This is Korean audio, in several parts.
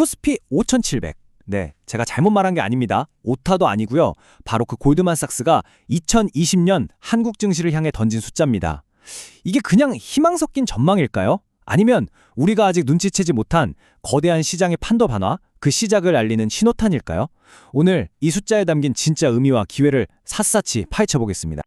코스피 5,700. 네, 제가 잘못 말한 게 아닙니다. 오타도 아니고요. 바로 그 골드만삭스가 2020년 한국 증시를 향해 던진 숫자입니다. 이게 그냥 희망 섞인 전망일까요? 아니면 우리가 아직 눈치채지 못한 거대한 시장의 판도 변화, 그 시작을 알리는 신호탄일까요? 오늘 이 숫자에 담긴 진짜 의미와 기회를 샅샅이 파헤쳐 보겠습니다.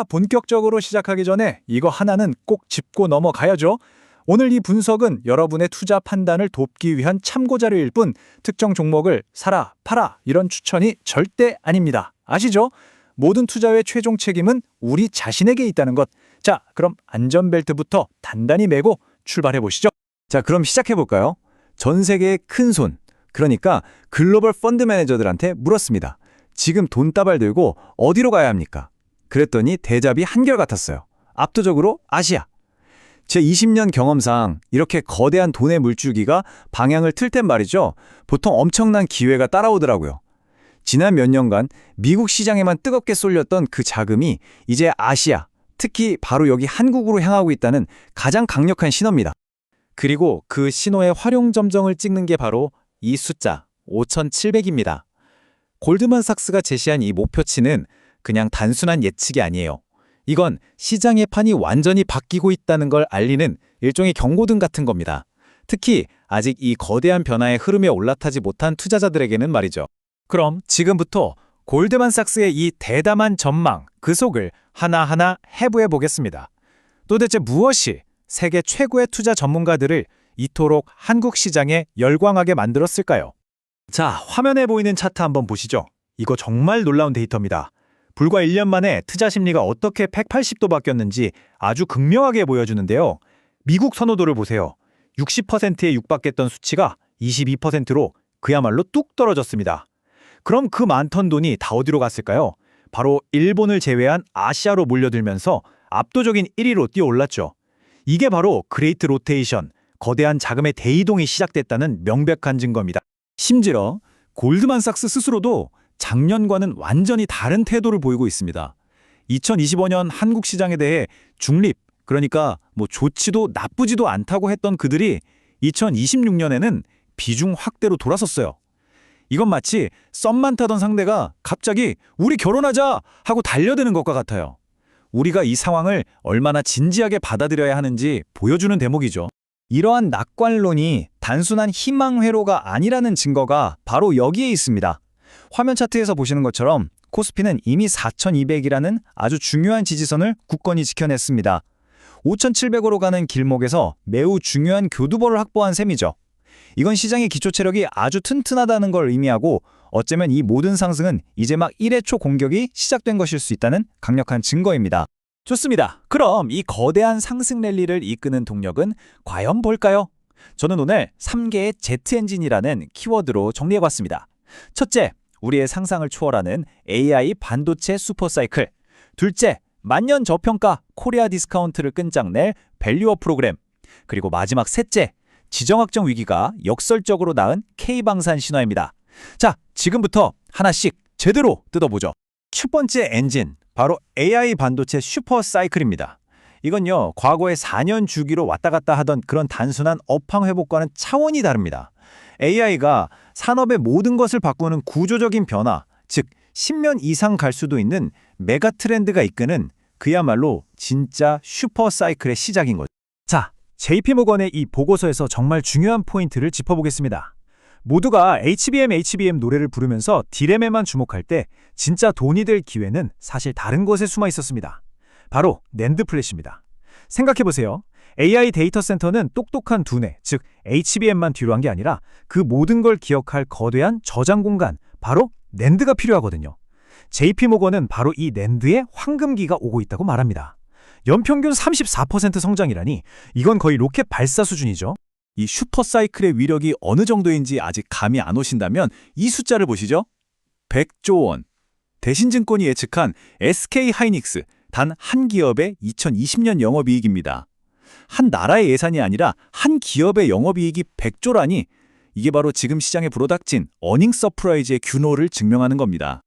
본격적으로 시작하기 전에 이거 하나는 꼭 짚고 넘어가야죠. 오늘 이 분석은 여러분의 투자 판단을 돕기 위한 참고자료일 뿐 특정 종목을 사라, 팔아 이런 추천이 절대 아닙니다. 아시죠? 모든 투자의 최종 책임은 우리 자신에게 있다는 것. 자, 그럼 안전벨트부터 단단히 매고 출발해 보시죠. 자, 그럼 시작해 볼까요? 전 세계의 큰 손, 그러니까 글로벌 펀드 매니저들한테 물었습니다. 지금 돈다발 들고 어디로 가야 합니까? 그랬더니 대답이 한결같았어요. 압도적으로 아시아. 제 20년 경험상 이렇게 거대한 돈의 물줄기가 방향을 틀 땐 말이죠. 보통 엄청난 기회가 따라오더라고요. 지난 몇 년간 미국 시장에만 뜨겁게 쏠렸던 그 자금이 이제 아시아, 특히 바로 여기 한국으로 향하고 있다는 가장 강력한 신호입니다. 그리고 그 신호의 활용점정을 찍는 게 바로 이 숫자 5,700입니다. 골드만삭스가 제시한 이 목표치는 그냥 단순한 예측이 아니에요. 이건 시장의 판이 완전히 바뀌고 있다는 걸 알리는 일종의 경고등 같은 겁니다. 특히 아직 이 거대한 변화의 흐름에 올라타지 못한 투자자들에게는 말이죠. 그럼 지금부터 골드만삭스의 이 대담한 전망, 그 속을 하나하나 해부해 보겠습니다. 도대체 무엇이 세계 최고의 투자 전문가들을 이토록 한국 시장에 열광하게 만들었을까요? 자, 화면에 보이는 차트 한번 보시죠. 이거 정말 놀라운 데이터입니다. 불과 1년 만에 투자 심리가 어떻게 180도 바뀌었는지 아주 극명하게 보여주는데요. 미국 선호도를 보세요. 60%에 육박했던 수치가 22%로 그야말로 뚝 떨어졌습니다. 그럼 그 많던 돈이 다 어디로 갔을까요? 바로 일본을 제외한 아시아로 몰려들면서 압도적인 1위로 뛰어올랐죠. 이게 바로 그레이트 로테이션, 거대한 자금의 대이동이 시작됐다는 명백한 증거입니다. 심지어 골드만삭스 스스로도 작년과는 완전히 다른 태도를 보이고 있습니다. 2025년 한국 시장에 대해 중립, 그러니까 좋지도 나쁘지도 않다고 했던 그들이 2026년에는 비중 확대로 돌아섰어요. 이건 마치 썸만 타던 상대가 갑자기 우리 결혼하자 하고 달려드는 것과 같아요. 우리가 이 상황을 얼마나 진지하게 받아들여야 하는지 보여주는 대목이죠. 이러한 낙관론이 단순한 희망 회로가 아니라는 증거가 바로 여기에 있습니다. 화면 차트에서 보시는 것처럼 코스피는 이미 4,200이라는 아주 중요한 지지선을 굳건히 지켜냈습니다. 5,700으로 가는 길목에서 매우 중요한 교두보를 확보한 셈이죠. 이건 시장의 기초 체력이 아주 튼튼하다는 걸 의미하고 어쩌면 이 모든 상승은 이제 막 1회 초 공격이 시작된 것일 수 있다는 강력한 증거입니다. 좋습니다. 그럼 이 거대한 상승 랠리를 이끄는 동력은 과연 뭘까요? 저는 오늘 3개의 제트 엔진이라는 키워드로 정리해봤습니다. 첫째, 우리의 상상을 초월하는 AI 반도체 슈퍼사이클. 둘째, 만년 저평가 코리아 디스카운트를 끈장낼 밸류업 프로그램. 그리고 마지막 셋째, 지정학적 위기가 역설적으로 낳은 K방산 신화입니다. 자, 지금부터 하나씩 제대로 뜯어보죠. 첫 번째 엔진, 바로 AI 반도체 슈퍼사이클입니다. 이건요, 과거의 4년 주기로 왔다 갔다 하던 그런 단순한 업황 회복과는 차원이 다릅니다. AI가 산업의 모든 것을 바꾸는 구조적인 변화, 즉 10년 이상 갈 수도 있는 메가 트렌드가 이끄는 그야말로 진짜 슈퍼사이클의 시작인 거죠. 자, JP모건의 이 보고서에서 정말 중요한 포인트를 짚어보겠습니다. 모두가 HBM 노래를 부르면서 디램에만 주목할 때 진짜 돈이 될 기회는 사실 다른 곳에 숨어 있었습니다. 바로 낸드 플래시입니다. 생각해보세요. AI 데이터 센터는 똑똑한 두뇌, 즉 HBM만 뒤로 한 게 아니라 그 모든 걸 기억할 거대한 저장 공간, 바로 낸드가 필요하거든요. JP모건은 바로 이 낸드의 황금기가 오고 있다고 말합니다. 연평균 34% 성장이라니 이건 거의 로켓 발사 수준이죠. 이 슈퍼사이클의 위력이 어느 정도인지 아직 감이 안 오신다면 이 숫자를 보시죠. 100조 원. 대신증권이 예측한 SK하이닉스 단 한 기업의 2020년 영업이익입니다. 한 나라의 예산이 아니라 한 기업의 영업이익이 100조라니 이게 바로 지금 시장에 불어닥친 어닝 서프라이즈의 규모를 증명하는 겁니다.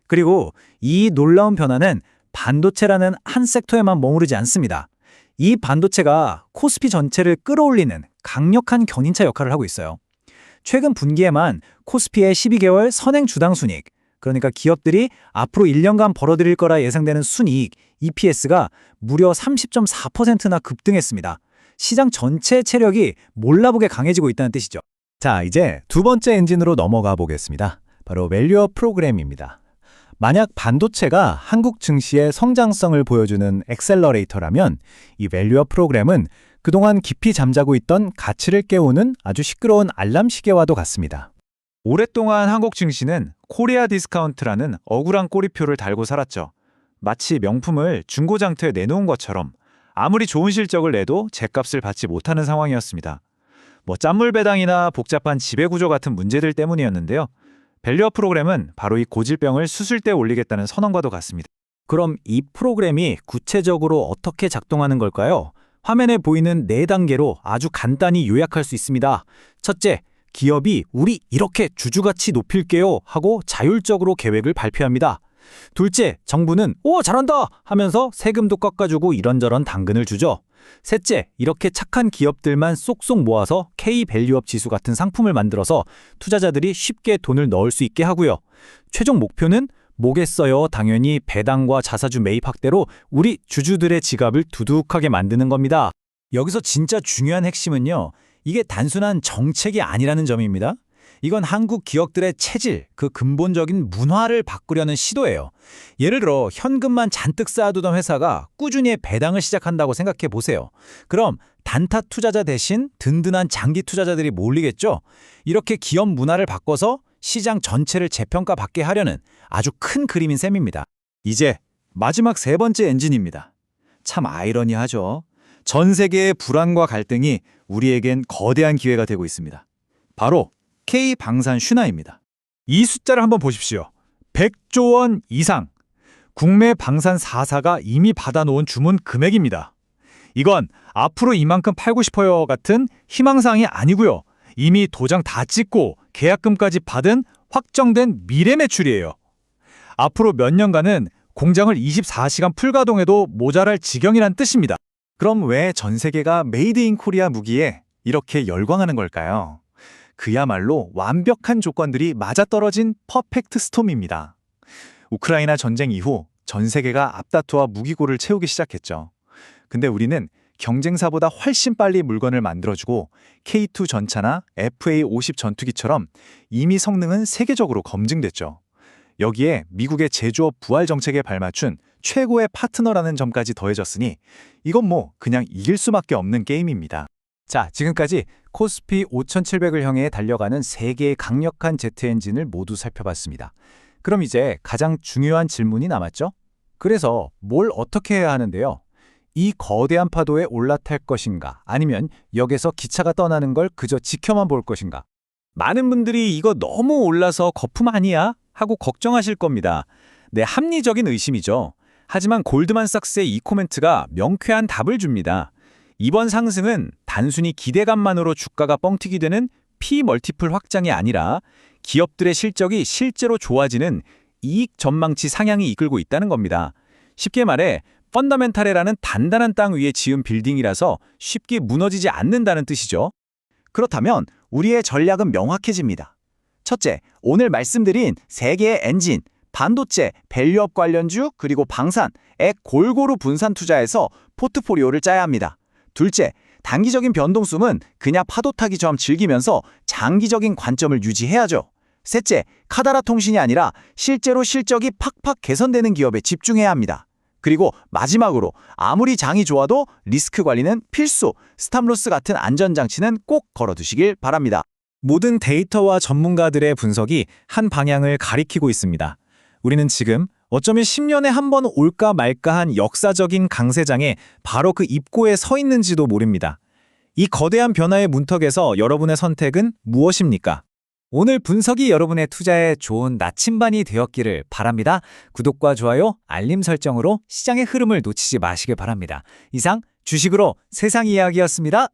그리고 이 놀라운 변화는 반도체라는 한 섹터에만 머무르지 않습니다. 이 반도체가 코스피 전체를 끌어올리는 강력한 견인차 역할을 하고 있어요. 최근 분기에만 코스피의 12개월 선행 주당 순이익, 그러니까 기업들이 앞으로 1년간 벌어들일 거라 예상되는 순이익, EPS가 무려 30.4%나 급등했습니다. 시장 전체 체력이 몰라보게 강해지고 있다는 뜻이죠. 자, 이제 두 번째 엔진으로 넘어가 보겠습니다. 바로 밸류업 프로그램입니다. 만약 반도체가 한국 증시의 성장성을 보여주는 엑셀러레이터라면 이 밸류업 프로그램은 그동안 깊이 잠자고 있던 가치를 깨우는 아주 시끄러운 알람 시계와도 같습니다. 오랫동안 한국 증시는 코리아 디스카운트라는 억울한 꼬리표를 달고 살았죠. 마치 명품을 중고장터에 내놓은 것처럼 아무리 좋은 실적을 내도 제값을 받지 못하는 상황이었습니다. 짠물 배당이나 복잡한 지배구조 같은 문제들 때문이었는데요. 밸류업 프로그램은 바로 이 고질병을 수술대에 올리겠다는 선언과도 같습니다. 그럼 이 프로그램이 구체적으로 어떻게 작동하는 걸까요? 화면에 보이는 4단계로 아주 간단히 요약할 수 있습니다. 첫째, 기업이 우리 이렇게 주주가치 높일게요 하고 자율적으로 계획을 발표합니다. 둘째, 정부는 오 잘한다 하면서 세금도 깎아주고 이런저런 당근을 주죠. 셋째, 이렇게 착한 기업들만 쏙쏙 모아서 K-밸류업 지수 같은 상품을 만들어서 투자자들이 쉽게 돈을 넣을 수 있게 하고요. 최종 목표는 뭐겠어요? 당연히 배당과 자사주 매입 확대로 우리 주주들의 지갑을 두둑하게 만드는 겁니다. 여기서 진짜 중요한 핵심은요. 이게 단순한 정책이 아니라는 점입니다. 이건 한국 기업들의 체질, 그 근본적인 문화를 바꾸려는 시도예요. 예를 들어 현금만 잔뜩 쌓아두던 회사가 꾸준히 배당을 시작한다고 생각해 보세요. 그럼 단타 투자자 대신 든든한 장기 투자자들이 몰리겠죠? 이렇게 기업 문화를 바꿔서 시장 전체를 재평가받게 하려는 아주 큰 그림인 셈입니다. 이제 마지막 세 번째 엔진입니다. 참 아이러니하죠. 전 세계의 불안과 갈등이 우리에겐 거대한 기회가 되고 있습니다. 바로 K-방산 슈나입니다. 이 숫자를 한번 보십시오. 100조 원 이상. 국내 방산 4사가 이미 받아놓은 주문 금액입니다. 이건 앞으로 이만큼 팔고 싶어요 같은 희망사항이 아니고요. 이미 도장 다 찍고 계약금까지 받은 확정된 미래 매출이에요. 앞으로 몇 년간은 공장을 24시간 풀가동해도 모자랄 지경이란 뜻입니다. 그럼 왜 전 세계가 메이드 인 코리아 무기에 이렇게 열광하는 걸까요? 그야말로 완벽한 조건들이 맞아떨어진 퍼펙트 스톰입니다. 우크라이나 전쟁 이후 전 세계가 앞다투와 무기고를 채우기 시작했죠. 근데 우리는 경쟁사보다 훨씬 빨리 물건을 만들어주고 K2 전차나 FA-50 전투기처럼 이미 성능은 세계적으로 검증됐죠. 여기에 미국의 제조업 부활 정책에 발맞춘 최고의 파트너라는 점까지 더해졌으니 이건 그냥 이길 수밖에 없는 게임입니다. 자, 지금까지 코스피 5,700을 향해 달려가는 3개의 강력한 제트 엔진을 모두 살펴봤습니다. 그럼 이제 가장 중요한 질문이 남았죠? 그래서 뭘 어떻게 해야 하는데요? 이 거대한 파도에 올라탈 것인가? 아니면 역에서 기차가 떠나는 걸 그저 지켜만 볼 것인가? 많은 분들이 이거 너무 올라서 거품 아니야? 하고 걱정하실 겁니다. 네, 합리적인 의심이죠. 하지만 골드만삭스의 이 코멘트가 명쾌한 답을 줍니다. 이번 상승은 단순히 기대감만으로 주가가 뻥튀기 되는 P 멀티플 확장이 아니라 기업들의 실적이 실제로 좋아지는 이익 전망치 상향이 이끌고 있다는 겁니다. 쉽게 말해 펀더멘탈이라는 단단한 땅 위에 지은 빌딩이라서 쉽게 무너지지 않는다는 뜻이죠. 그렇다면 우리의 전략은 명확해집니다. 첫째, 오늘 말씀드린 3개의 엔진, 반도체, 밸류업 관련주, 그리고 방산에 골고루 분산 투자해서 포트포리오를 짜야 합니다. 둘째, 단기적인 변동성은 그냥 파도 타기처럼 즐기면서 장기적인 관점을 유지해야죠. 셋째, 카다라 통신이 아니라 실제로 실적이 팍팍 개선되는 기업에 집중해야 합니다. 그리고 마지막으로 아무리 장이 좋아도 리스크 관리는 필수, 스탑로스 같은 안전장치는 꼭 걸어두시길 바랍니다. 모든 데이터와 전문가들의 분석이 한 방향을 가리키고 있습니다. 우리는 지금 어쩌면 10년에 한 번 올까 말까한 역사적인 강세장에 바로 그 입구에 서 있는지도 모릅니다. 이 거대한 변화의 문턱에서 여러분의 선택은 무엇입니까? 오늘 분석이 여러분의 투자에 좋은 나침반이 되었기를 바랍니다. 구독과 좋아요, 알림 설정으로 시장의 흐름을 놓치지 마시길 바랍니다. 이상 주식으로 세상 이야기였습니다.